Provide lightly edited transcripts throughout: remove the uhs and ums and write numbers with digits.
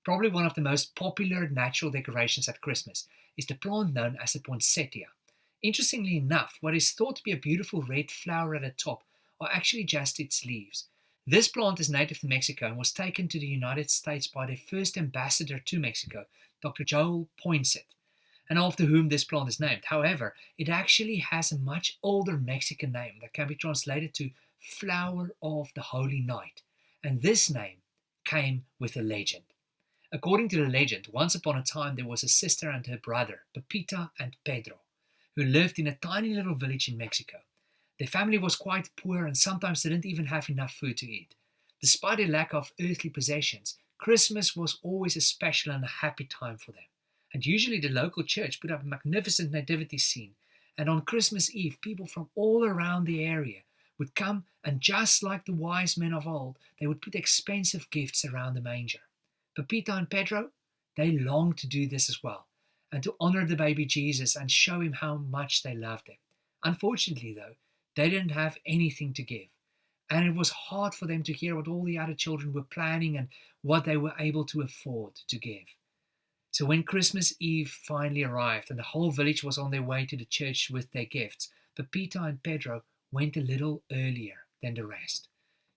Probably one of the most popular natural decorations at Christmas is the plant known as the poinsettia. Interestingly enough, what is thought to be a beautiful red flower at the top are actually just its leaves. This plant is native to Mexico and was taken to the United States by their first ambassador to Mexico, Dr. Joel Poinsett, and after whom this plant is named. However, it actually has a much older Mexican name that can be translated to flower of the holy night, and this name came with a legend. According to the legend, once upon a time there was a sister and her brother, Pepita and Pedro, who lived in a tiny little village in Mexico. Their family was quite poor and sometimes didn't even have enough food to eat. Despite a lack of earthly possessions, Christmas was always a special and a happy time for them. And usually the local church put up a magnificent nativity scene. And on Christmas Eve, people from all around the area would come, and just like the wise men of old, they would put expensive gifts around the manger. Pepita and Pedro, they longed to do this as well, and to honor the baby Jesus and show him how much they loved him. Unfortunately, though, they didn't have anything to give, and it was hard for them to hear what all the other children were planning and what they were able to afford to give. So when Christmas Eve finally arrived and the whole village was on their way to the church with their gifts, Pepita and Pedro went a little earlier than the rest.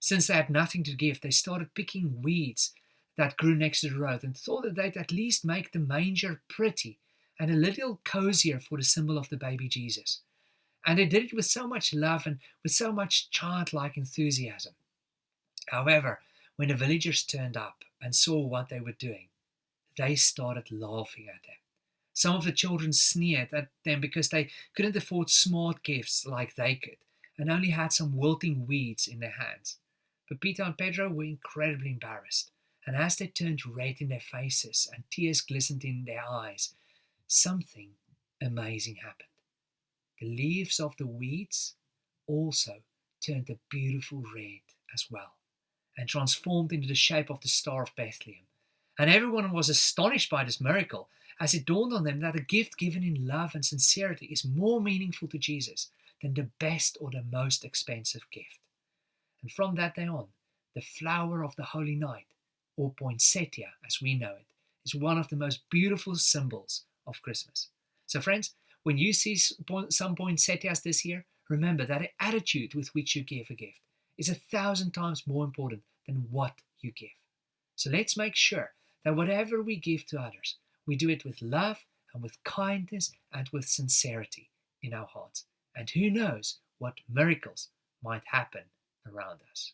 Since they had nothing to give, they started picking weeds that grew next to the road and thought that they'd at least make the manger pretty and a little cozier for the symbol of the baby Jesus. And they did it with so much love and with so much childlike enthusiasm. However, when the villagers turned up and saw what they were doing, they started laughing at them. Some of the children sneered at them because they couldn't afford smart gifts like they could and only had some wilting weeds in their hands. Pepita and Pedro were incredibly embarrassed, and as they turned red in their faces and tears glistened in their eyes, something amazing happened. The leaves of the weeds also turned a beautiful red as well and transformed into the shape of the Star of Bethlehem. And everyone was astonished by this miracle, as it dawned on them that a gift given in love and sincerity is more meaningful to Jesus than the best or the most expensive gift. And from that day on, the flower of the holy night, or poinsettia as we know it, is one of the most beautiful symbols of Christmas. So friends, when you see some poinsettias this year, remember that the attitude with which you give a gift is 1,000 times more important than what you give. So let's make sure that whatever we give to others, we do it with love and with kindness and with sincerity in our hearts. And who knows what miracles might happen around us.